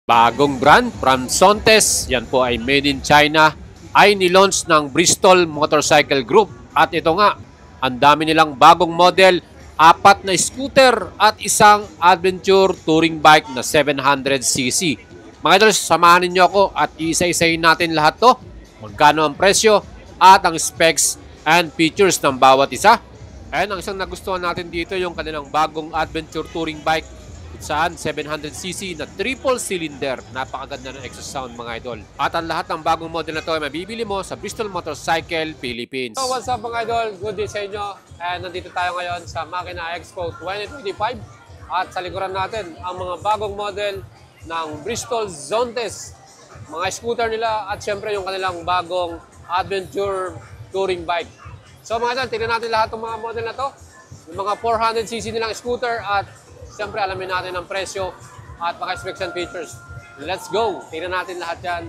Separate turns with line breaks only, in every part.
Bagong brand from Sontes, yan po ay made in China, ay nilaunch ng Bristol Motorcycle Group. At ito nga, ang dami nilang bagong model, 4 na scooter at isang adventure touring bike na 700cc. Mga idol, samahan ninyo ako at isa-isayin natin lahat to. Magkano ang presyo at ang specs and features ng bawat isa. And ang isang nagustuhan natin dito yung kanilang bagong adventure touring bike saan 700cc na triple cylinder. Napakaganda ng exhaust sound mga idol. At ang lahat ng bagong model na to ay mabibili mo sa Bristol Motorcycle Philippines. So what's up mga idol? Good day sa inyo. And nandito tayo ngayon sa Makina Expo 2025. At sa likuran natin ang mga bagong model ng Bristol Zontes. Mga scooter nila at syempre yung kanilang bagong adventure touring bike. So mga idol, tignan natin lahat ng mga model na to. Yung mga 400cc nilang scooter at siyempre, alamin natin ang presyo at specs and features. Let's go! Tingnan natin lahat yan.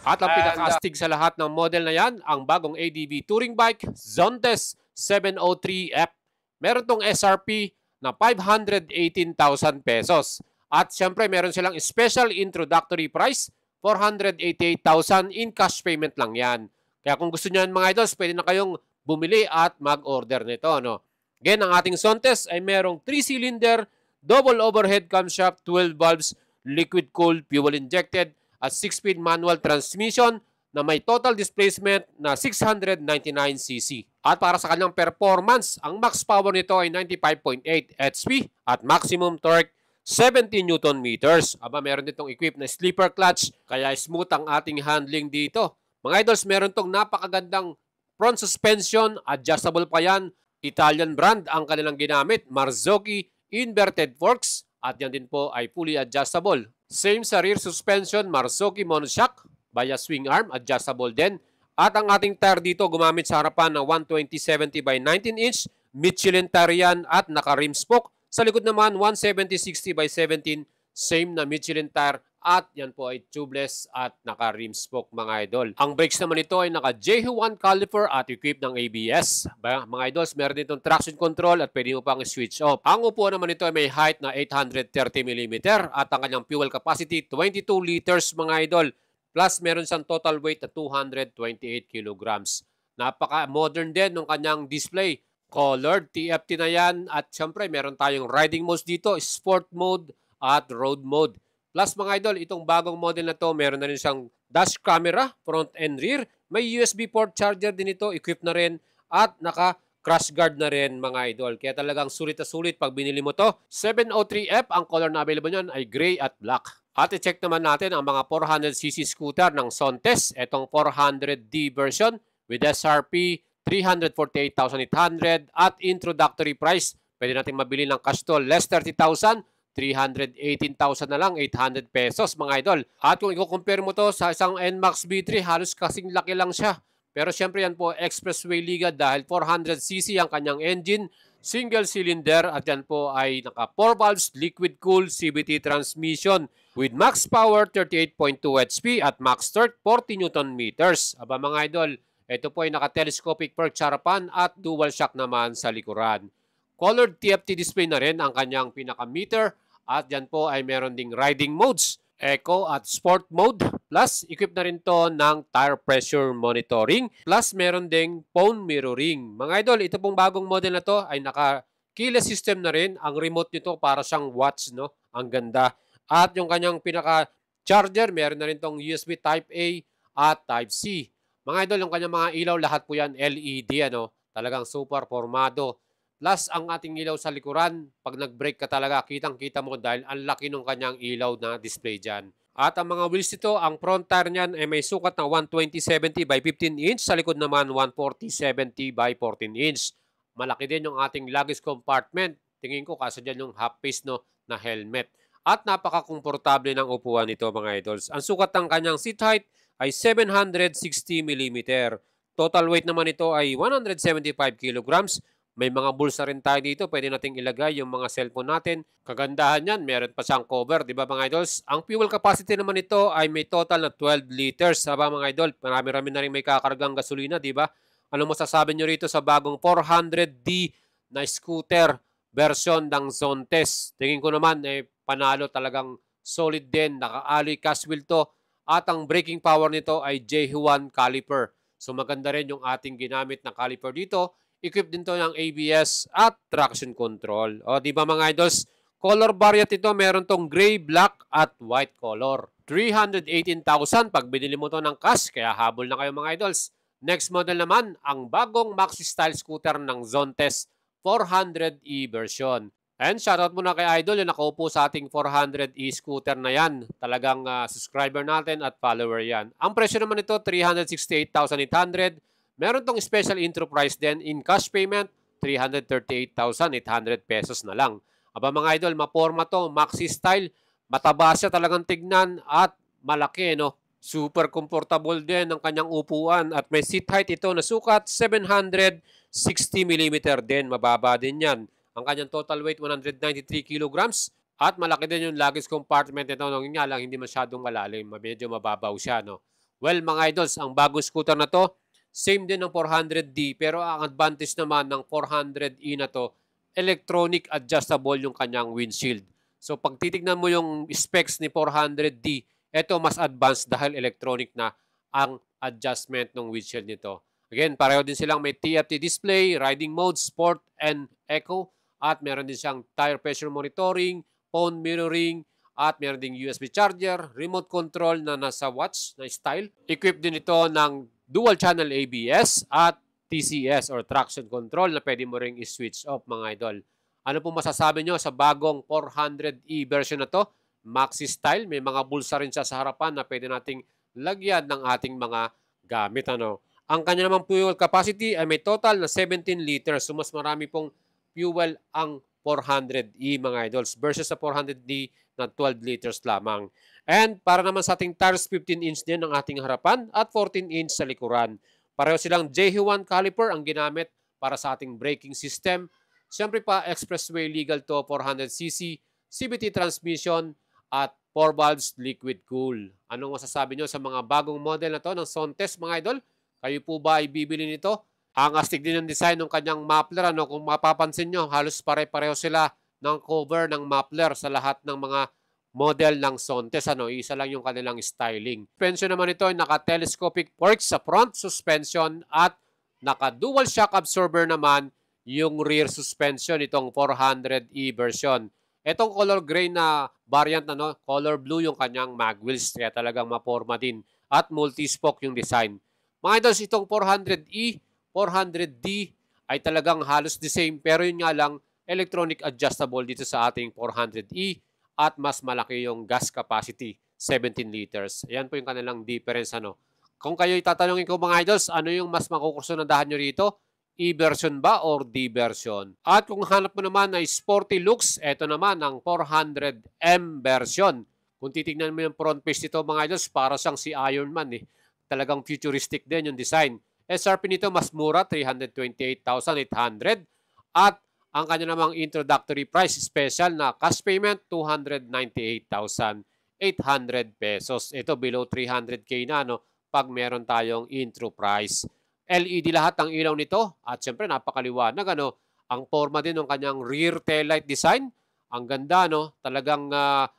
At ang pinaka-astig sa lahat ng model na yan, ang bagong ADV touring bike, Zontes 703F. Meron tong SRP na 518,000 pesos. At siyempre, meron silang special introductory price, 488,000 in cash payment lang yan. Kaya kung gusto nyo yan mga idols, pwede na kayong bumili at mag-order nito. No? Again, ang ating Zontes ay merong 3-cylinder, double overhead camshaft, 12 valves, liquid-cooled, fuel-injected at 6-speed manual transmission na may total displacement na 699cc. At para sa kanyang performance, ang max power nito ay 95.8 HP at maximum torque 70 Newton meters. Aba, meron ditong equipped na sleeper clutch, kaya smooth ang ating handling dito. Mga idols, meron tong napakagandang front suspension, adjustable pa yan. Italian brand ang kanilang ginamit, Marzocchi inverted forks at yan din po ay fully adjustable. Same sa rear suspension, Marzocchi monoshock via swing arm, adjustable din. At ang ating tire dito gumamit sa harapan ng 120/70 by 19 inch Michelin tire yan at naka-rim spoke. Sa likod naman 170/60 by 17, same na Michelin tire at yan po ay tubeless at naka-rim spoke mga idol. Ang brakes naman ito ay naka-JH1 caliper at equipped ng ABS. Mga idols, meron ditong traction control at pwede mo pang switch off. Ang upuan naman ito ay may height na 830mm at ang kanyang fuel capacity 22 liters mga idol. Plus meron siyang total weight na 228 kilograms. Napaka-modern din ng kanyang display. Colored TFT na yan at syempre meron tayong riding modes dito, sport mode at road mode. Plus mga idol, itong bagong model na to, meron na rin siyang dash camera, front and rear. May USB port charger din ito, equipped na rin at naka-crash guard na rin mga idol. Kaya talagang sulit na sulit pag binili mo to. 703F, ang color na available nyan ay gray at black. At i-check naman natin ang mga 400cc scooter ng Zontes. Itong 400D version with SRP 348,800 at introductory price. Pwede natin mabili ng cash to less 30,000. 318,000 na lang, 800 pesos mga idol. At kung i-compare mo to sa isang NMAX B3, halos kasing laki lang siya. Pero syempre yan po, Expressway Liga dahil 400cc ang kanyang engine, single cylinder at yan po ay naka 4 valves, liquid cooled CVT transmission with max power 38.2 HP at max torque 40 Newton meters. Aba mga idol, ito po ay naka-telescopic perch sa harapan at dual shock naman sa likuran. Colored TFT display na rin ang kanyang pinaka-meter at yan po ay meron ding riding modes, eco at sport mode. Plus, equip na rin to ng tire pressure monitoring. Plus, meron ding phone mirroring. Mga idol, ito pong bagong model na to ay naka-keyless system na rin. Ang remote nito para siyang watch, no? Ang ganda. At yung kanyang pinaka-charger, meron na rin tong USB Type A at Type C. Mga idol, yung kanyang mga ilaw, lahat po yan LED, ano? Talagang super formado. Plus, ang ating ilaw sa likuran, pag nag-brake ka talaga, kitang-kita mo dahil ang laki ng kanyang ilaw na display dyan. At ang mga wheels nito, ang front tire niyan ay may sukat na 120/70 by 15 inch. Sa likod naman, 140/70 by 14 inch. Malaki din yung ating luggage compartment. Tingin ko kasi dyan yung half-face no, na helmet. At napaka-komportable ng upuan nito mga idols. Ang sukat ng kanyang seat height ay 760mm. Total weight naman ito ay 175 kilograms. May mga bulsa rin tayo dito. Pwede nating ilagay yung mga cellphone natin. Kagandahan yan. Meron pa siyang cover. Diba mga idols? Ang fuel capacity naman ito ay may total na 12 liters. Diba mga idol? Marami-rami na rin may kakargang gasolina. Diba? Ano masasabi nyo rito sa bagong 400D na scooter version ng Zontes? Tingin ko naman panalo talagang solid din, naka-alloy cast wheel to, at ang braking power nito ay J1 caliper. So maganda rin yung ating ginamit na caliper dito. Equipped din to ng ABS at traction control. O di ba mga idols, color variant ito, meron tong gray, black at white color. 318,000 pag binili mo to ng cash, kaya habol na kayo mga idols. Next model naman, ang bagong maxi style scooter ng Zontes 400e version. And shoutout muna kay Idol yung nakaupo sa ating 400e scooter na yan. Talagang subscriber natin at follower yan. Ang presyo naman nito, 368,800. Meron tong special intro price din. In cash payment, 338,800 pesos na lang. Aba mga Idol, maporma to, maxi style. Mataba siya talagang tignan at malaki, no? Super comfortable din ang kanyang upuan at may seat height ito na sukat 760mm din. Mababa din yan. Ang kanyang total weight 193 kilograms at malaki din yung luggage compartment nito. Nung nga lang hindi masyadong malalim, medyo mababaw siya, no. Well mga idols, ang bagong scooter na to, same din ng 400D pero ang advantage naman ng 400E na to, electronic adjustable yung kanyang windshield. So pag titignan mo yung specs ni 400D, ito mas advanced dahil electronic na ang adjustment ng windshield nito. Again, pareho din silang may TFT display, riding mode, sport, and eco. At meron din siyang tire pressure monitoring, phone mirroring, at meron ding USB charger, remote control na nasa watch na style. Equipped din ito ng dual channel ABS at TCS or traction control na pwede mo ring i-switch off mga idol. Ano po masasabi nyo sa bagong 400e version na to? Maxi style, may mga bulsa rin siya sa harapan na pwede nating lagyan ng ating mga gamit. Ano? Ang kanya namang fuel capacity ay may total na 17 liters. So mas marami pong fuel ang 400e mga idols versus sa 400d na 12 liters lamang. And para naman sa ating tires, 15-inch din ang ating harapan at 14-inch sa likuran. Pareho silang J1 caliper ang ginamit para sa ating braking system. Siyempre pa, expressway legal to 400cc, CVT transmission at 4 valves liquid cool. Anong masasabi nyo sa mga bagong model na to ng Zontes mga idol? Kayo po ba ay bibili nito? Ang astig din yung design ng kanyang muffler. Ano? Kung mapapansin nyo, halos pare-pareho sila ng cover ng muffler sa lahat ng mga model ng Zontes. Ano? Isa lang yung kanilang styling. Suspension naman ito ay naka-telescopic forks sa front suspension at naka-dual shock absorber naman yung rear suspension itong 400e version. Itong color gray na variant, ano, color blue yung kanyang mag wheels. Kaya talagang maporma din. At multi-spoke yung design. Mga idols, itong 400e, 400D ay talagang halos the same. Pero yun nga lang, electronic adjustable dito sa ating 400e at mas malaki yung gas capacity, 17 liters. Ayan po yung kanilang difference. Ano. Kung kayo itatanungin ko mga idols, ano yung mas makukursunadahan nyo rito? E-version ba or D version? At kung hanap mo naman ay sporty looks, ito naman ang 400M version. Kung titignan mo yung front face nito mga idols, para siyang si Iron Man eh. Talagang futuristic din yung design. SRP nito mas mura, 328,800. At ang kanya namang introductory price special na cash payment, 298,800 pesos. Ito below 300k na no, pag meron tayong intro price. LED lahat ang ilaw nito at syempre napakaliwanag ano. Ang forma din ng kanyang rear tail light design. Ang ganda no, talagang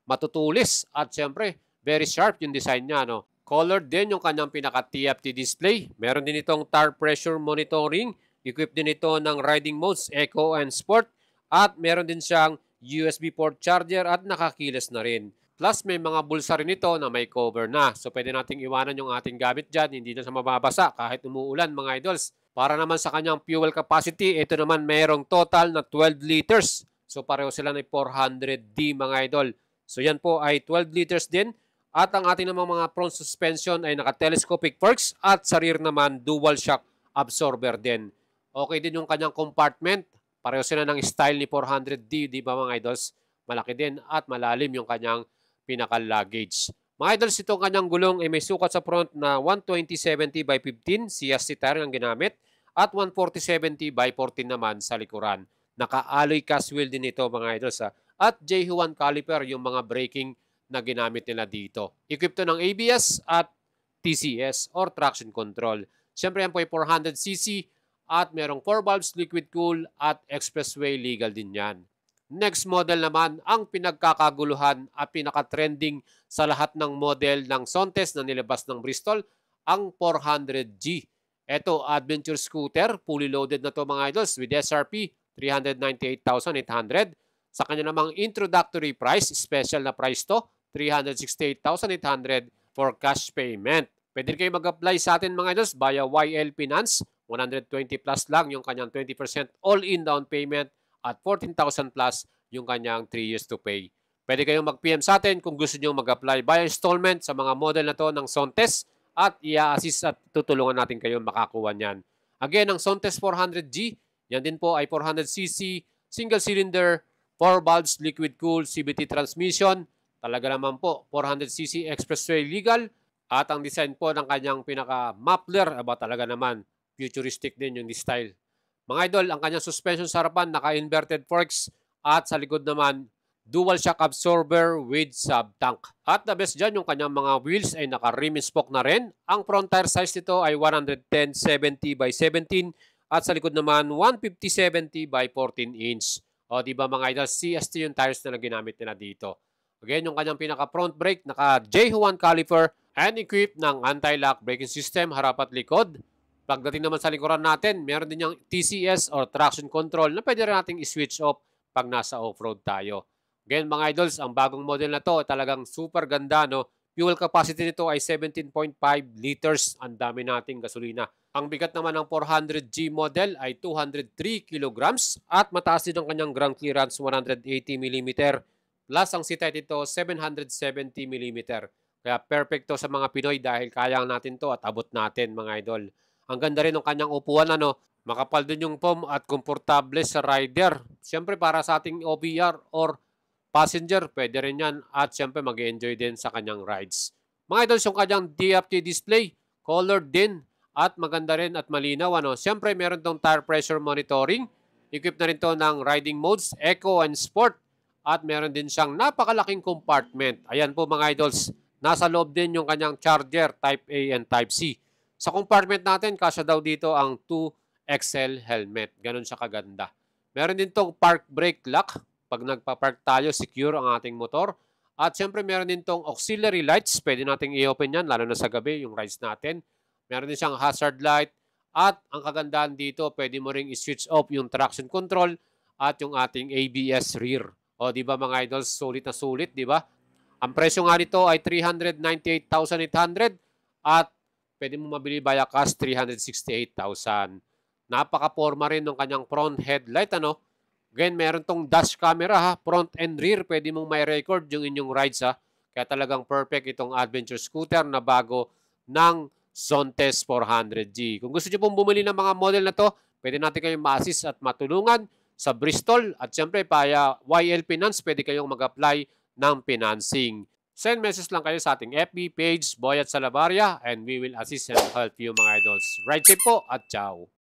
matutulis at syempre very sharp yung design niya no. Colored din yung kanyang pinaka TFT display. Meron din itong tire pressure monitoring. Equipped din ito ng riding modes, Eco and Sport. At meron din siyang USB port charger at nakakiles na rin. Plus may mga bulsa rin ito na may cover na. So pwede nating iwanan yung ating gamit dyan. Hindi na siya mababasa kahit umuulan mga idols. Para naman sa kanyang fuel capacity, ito naman mayroong total na 12 liters. So pareho sila ng 400D mga idol. So yan po ay 12 liters din. At ang ating namang mga front suspension ay naka-telescopic forks at sa rear naman dual shock absorber din. Okay din yung kanyang compartment. Pareho sila ng style ni 400D, di ba mga idols? Malaki din at malalim yung kanyang pinaka-luggage. Mga idols, itong kanyang gulong ay may sukat sa front na 120/70 by 15 CST tire ang ginamit at 140/70 by 14 naman sa likuran. Naka-alloy cast wheel din ito mga idols ha. At J1 caliper yung mga braking na ginamit nila dito. Equipped to ng ABS at TCS or traction control. Siyempre yan po ay 400cc at merong 4 valves liquid cool at expressway legal din yan. Next model naman, ang pinagkakaguluhan at pinaka-trending sa lahat ng model ng Sontes na nilabas ng Bristol, ang 400G. Ito, adventure scooter, fully loaded na to mga idols with SRP 398,800. Sa kanya namang introductory price, special na price to, 368,800 for cash payment. Pwede kayo mag-apply sa atin mga idols via YL Finance. 120 plus lang yung kanyang 20% all-in down payment at 14,000 plus yung kanyang 3 years to pay. Pwede kayong mag-PM sa atin kung gusto nyo mag-apply via installment sa mga model na to ng Sontes at i-assist at tutulungan natin kayo makakuha niyan. Again, ang Sontes 400G, yan din po ay 400cc, single cylinder, 4 valves, liquid cooled, CVT transmission. Talaga naman po, 400cc expressway legal. At ang design po ng kanyang pinaka-muffler, talaga naman, futuristic din yung style. Mga idol, ang kanyang suspension sa harapan, naka-inverted forks at sa likod naman, dual shock absorber with sub-tank. At the best dyan, yung kanyang mga wheels ay naka-rim and spoke na rin. Ang front tire size nito ay 110/70 by 17 at sa likod naman 150/70 by 14 inch. O diba mga idol, CST yung tires na ginamit nila dito. Again, yung kanyang pinaka-front brake, naka-J1 caliper and equipped ng anti-lock braking system harap at likod. Pagdating naman sa likuran natin, meron din yung TCS or traction control na pwede rin nating i-switch off pag nasa off-road tayo. Again mga idols, ang bagong model na to talagang super ganda, no? Fuel capacity nito ay 17.5 liters. Ang dami nating gasolina. Ang bigat naman ng 400G model ay 203 kilograms at mataas din ang kanyang ground clearance 180 mm. Plus ang seat height nito 770 mm. Kaya perfecto sa mga Pinoy dahil kaya natin to at abot natin mga idol. Ang ganda rin ng kanyang upuan, ano? Makapal din yung foam at komportable sa rider. Siyempre para sa ating OBR or passenger, pwede rin yan. At siyempre mag-enjoy din sa kanyang rides. Mga idols, yung kanyang DFT display, colored din at maganda rin at malinaw. Ano? Siyempre meron tong tire pressure monitoring. Equipped na rin to ng riding modes, Eco and Sport. At meron din siyang napakalaking compartment. Ayan po mga idols, nasa loob din yung kanyang charger Type A and Type C. Sa compartment natin, kasya daw dito ang 2XL helmet. Ganon siya kaganda. Meron din tong park brake lock. Pag nagpa-park tayo, secure ang ating motor. At syempre, meron din tong auxiliary lights. Pwede nating i-open yan, lalo na sa gabi, yung rides natin. Meron din siyang hazard light. At ang kagandahan dito, pwede mo ring i-switch off yung traction control at yung ating ABS rear. O, di ba mga idols, sulit na sulit, di ba? Ang presyo nga nito ay 398,800 at pwede mo mabili via cash 368,000. Napaka-forma rin ng kanyang front headlight, ano? Again, meron tong dash camera, ha? Front and rear, pwede mong may record yung inyong rides, ha? Kaya talagang perfect itong adventure scooter na bago ng Sontes 400G. Kung gusto nyo pong bumili ng mga model na to, pwede natin kayong ma-assist at matulungan sa Bristol. At syempre, via YL Finance, pwede kayong mag-apply ng financing. Send message lang kayo sa ating FB page, Boyat Salabaria, and we will assist and help you mga idols. Ride safe po at ciao!